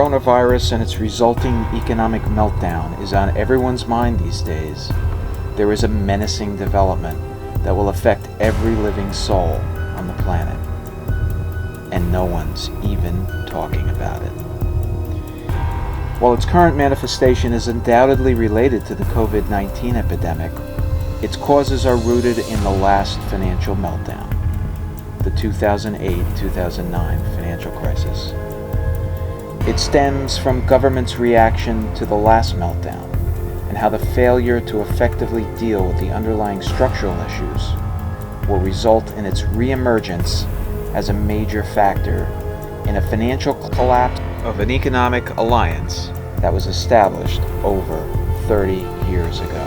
coronavirus and its resulting economic meltdown is on everyone's mind these days, there is a menacing development that will affect every living soul on the planet. And no one's even talking about it. While its current manifestation is undoubtedly related to the COVID-19 epidemic, its causes are rooted in the last financial meltdown, the 2008-2009 financial crisis. It stems from government's reaction to the last meltdown and how the failure to effectively deal with the underlying structural issues will result in its re-emergence as a major factor in a financial collapse of an economic alliance that was established over 30 years ago.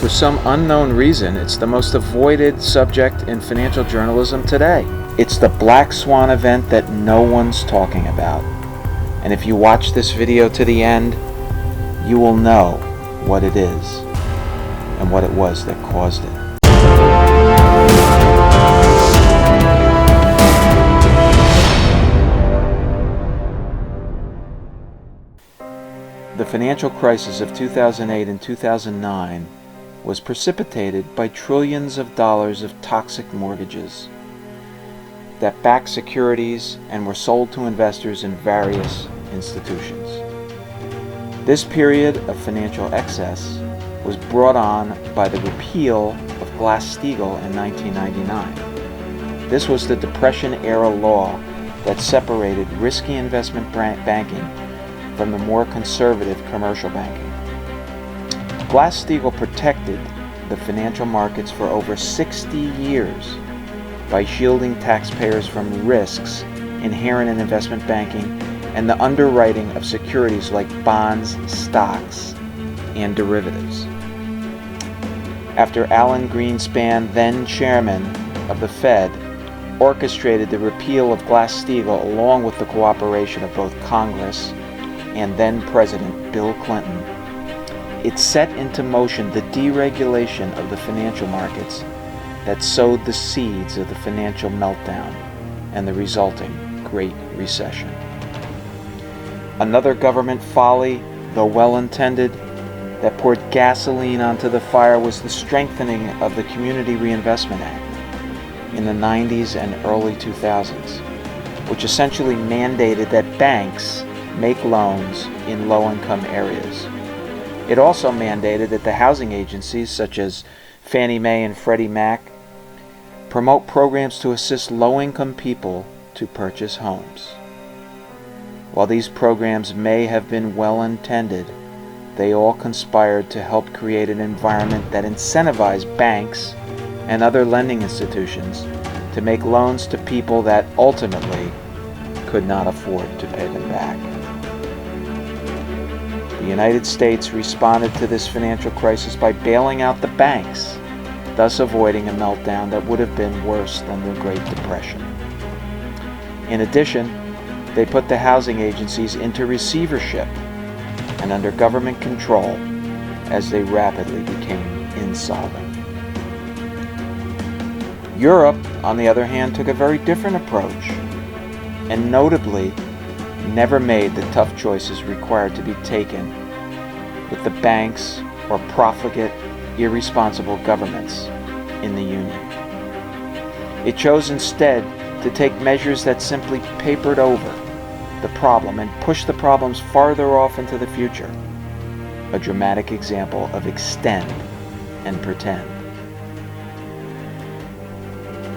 For some unknown reason, it's the most avoided subject in financial journalism today. It's the black swan event that no one's talking about. And if you watch this video to the end, you will know what it is and what it was that caused it. The financial crisis of 2008 and 2009 was precipitated by trillions of dollars of toxic mortgages that backed securities and were sold to investors in various institutions. This period of financial excess was brought on by the repeal of Glass-Steagall in 1999. This was the Depression-era law that separated risky investment banking from the more conservative commercial banking. Glass-Steagall protected the financial markets for over 60 years by shielding taxpayers from risks inherent in investment banking and the underwriting of securities like bonds, stocks, and derivatives. After Alan Greenspan, then chairman of the Fed, orchestrated the repeal of Glass-Steagall along with the cooperation of both Congress and then President Bill Clinton, it set into motion the deregulation of the financial markets that sowed the seeds of the financial meltdown and the resulting Great Recession. Another government folly, though well-intended, that poured gasoline onto the fire was the strengthening of the Community Reinvestment Act in the 90s and early 2000s, which essentially mandated that banks make loans in low-income areas. It also mandated that the housing agencies, such as Fannie Mae and Freddie Mac, promote programs to assist low-income people to purchase homes. While these programs may have been well-intended, they all conspired to help create an environment that incentivized banks and other lending institutions to make loans to people that ultimately could not afford to pay them back. The United States responded to this financial crisis by bailing out the banks, thus avoiding a meltdown that would have been worse than the Great Depression. In addition, they put the housing agencies into receivership and under government control as they rapidly became insolvent. Europe, on the other hand, took a very different approach and notably never made the tough choices required to be taken with the banks or profligate, irresponsible governments in the Union. It chose instead to take measures that simply papered over the problem and pushed the problems farther off into the future. A dramatic example of extend and pretend.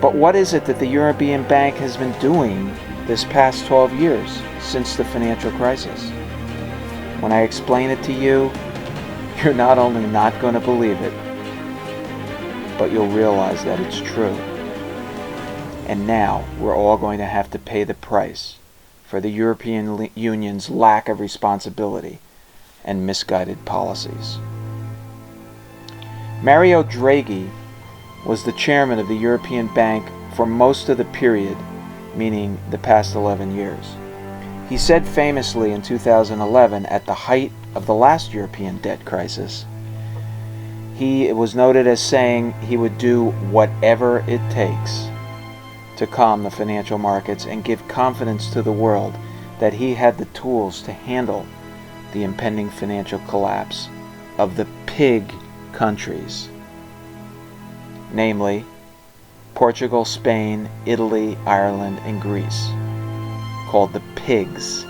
But what is it that the European Bank has been doing this past 12 years since the financial crisis? When I explain it to you, you're not only not going to believe it, but you'll realize that it's true. And now we're all going to have to pay the price for the European Union's lack of responsibility and misguided policies. Mario Draghi was the chairman of the European Bank for most of the period, meaning the past 11 years. He said famously in 2011, at the height of the last European debt crisis, he was noted as saying he would do whatever it takes to calm the financial markets and give confidence to the world that he had the tools to handle the impending financial collapse of the pig countries, namely Portugal, Spain, Italy, Ireland, and Greece, called the pigs.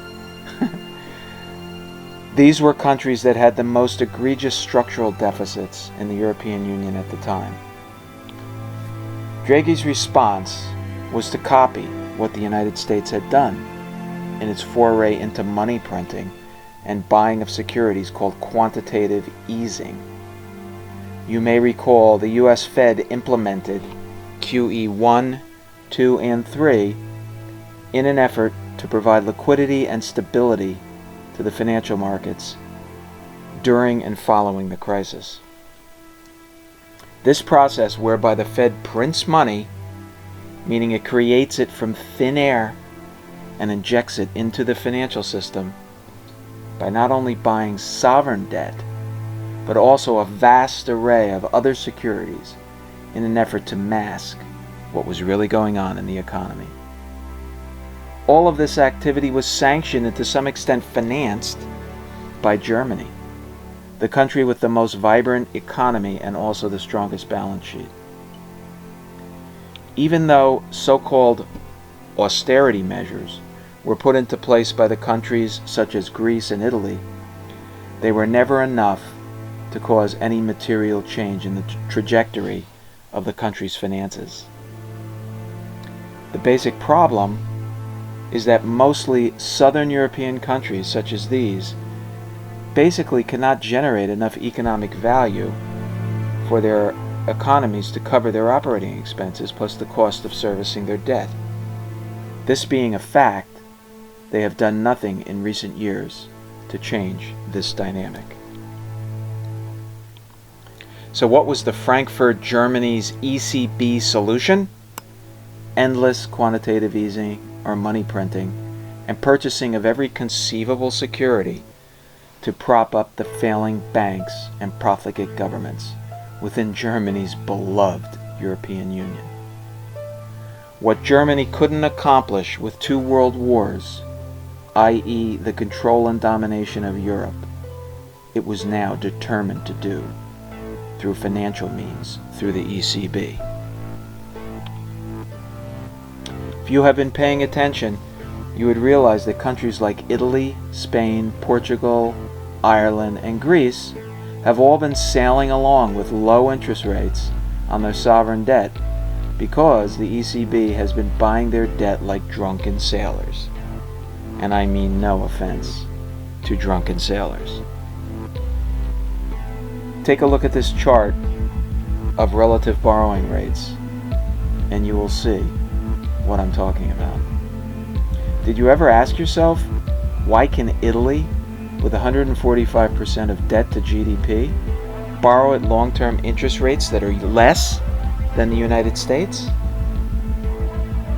These were countries that had the most egregious structural deficits in the European Union at the time. Draghi's response was to copy what the United States had done in its foray into money printing and buying of securities called quantitative easing. You may recall the U.S. Fed implemented QE 1, 2, and 3 in an effort to provide liquidity and stability to the financial markets during and following the crisis. This process, whereby the Fed prints money, meaning it creates it from thin air and injects it into the financial system by not only buying sovereign debt, but also a vast array of other securities in an effort to mask what was really going on in the economy. All of this activity was sanctioned and to some extent financed by Germany, the country with the most vibrant economy and also the strongest balance sheet. Even though so-called austerity measures were put into place by the countries such as Greece and Italy, they were never enough to cause any material change in the trajectory of the country's finances. The basic problem is that mostly southern European countries such as these basically cannot generate enough economic value for their economies to cover their operating expenses plus the cost of servicing their debt. This being a fact, they have done nothing in recent years to change this dynamic. So what was the Frankfurt, Germany's ECB solution? Endless quantitative easing or money printing and purchasing of every conceivable security to prop up the failing banks and profligate governments within Germany's beloved European Union. What Germany couldn't accomplish with 2 world wars, i.e. the control and domination of Europe, it was now determined to do through financial means, through the ECB. If you have been paying attention, you would realize that countries like Italy, Spain, Portugal, Ireland, and Greece have all been sailing along with low interest rates on their sovereign debt because the ECB has been buying their debt like drunken sailors. And I mean no offense to drunken sailors. Take a look at this chart of relative borrowing rates and you will see what I'm talking about. Did you ever ask yourself, why can Italy, with 145% of debt to GDP, borrow at long-term interest rates that are less than the United States?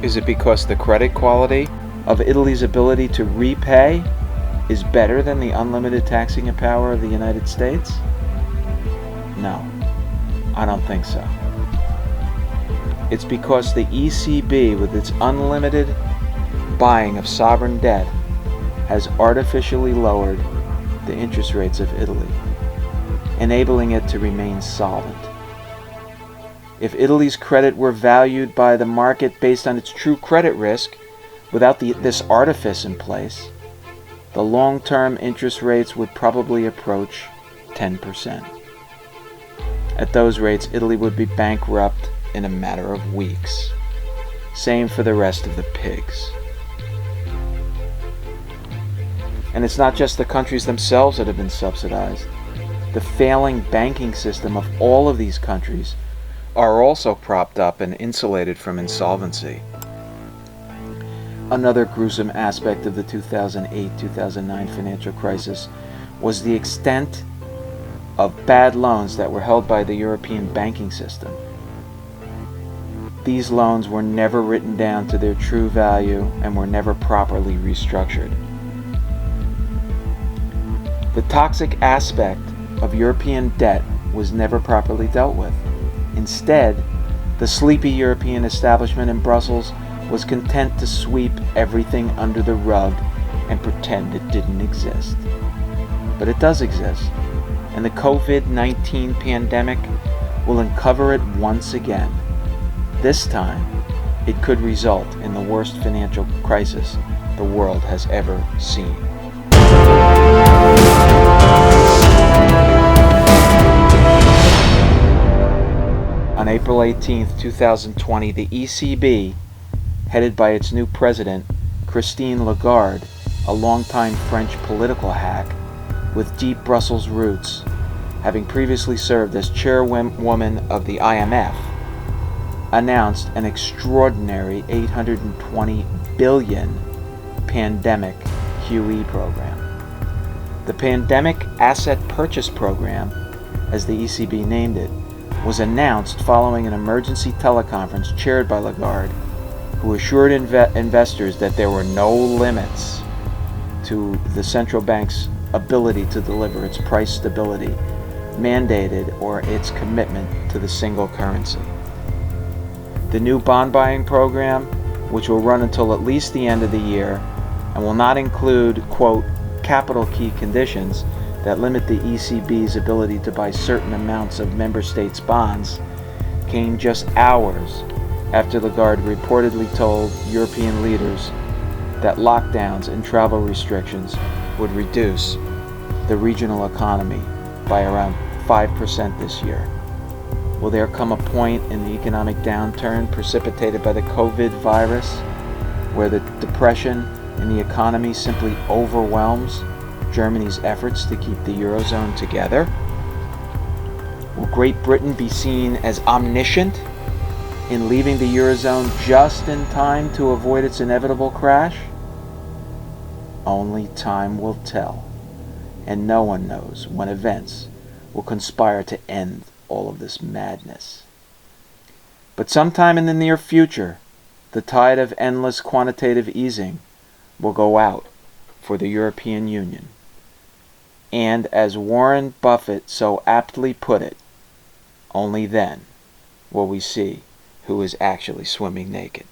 Is it because the credit quality of Italy's ability to repay is better than the unlimited taxing power of the United States? No, I don't think so. It's because the ECB, with its unlimited buying of sovereign debt, has artificially lowered the interest rates of Italy, enabling it to remain solvent. If Italy's credit were valued by the market based on its true credit risk, without this artifice in place, the long-term interest rates would probably approach 10%. At those rates, Italy would be bankrupt in a matter of weeks. Same for the rest of the pigs. And it's not just the countries themselves that have been subsidized. The failing banking system of all of these countries are also propped up and insulated from insolvency. Another gruesome aspect of the 2008-2009 financial crisis was the extent of bad loans that were held by the European banking system. These loans were never written down to their true value and were never properly restructured. The toxic aspect of European debt was never properly dealt with. Instead, the sleepy European establishment in Brussels was content to sweep everything under the rug and pretend it didn't exist. But it does exist, and the COVID-19 pandemic will uncover it once again. This time, it could result in the worst financial crisis the world has ever seen. On April 18, 2020, the ECB, headed by its new president, Christine Lagarde, a longtime French political hack with deep Brussels roots, having previously served as chairwoman of the IMF, announced an extraordinary $820 billion pandemic QE program. The Pandemic Asset Purchase Program, as the ECB named it, was announced following an emergency teleconference chaired by Lagarde, who assured investors that there were no limits to the central bank's ability to deliver its price stability mandated or its commitment to the single currency. The new bond buying program, which will run until at least the end of the year and will not include, quote, capital key conditions that limit the ECB's ability to buy certain amounts of member states' bonds, came just hours after Lagarde reportedly told European leaders that lockdowns and travel restrictions would reduce the regional economy by around 5% this year. Will there come a point in the economic downturn precipitated by the COVID virus where the depression in the economy simply overwhelms Germany's efforts to keep the Eurozone together? Will Great Britain be seen as omniscient in leaving the Eurozone just in time to avoid its inevitable crash? Only time will tell, and no one knows when events will conspire to end all of this madness. But sometime in the near future, the tide of endless quantitative easing will go out for the European Union. And as Warren Buffett so aptly put it, only then will we see who is actually swimming naked.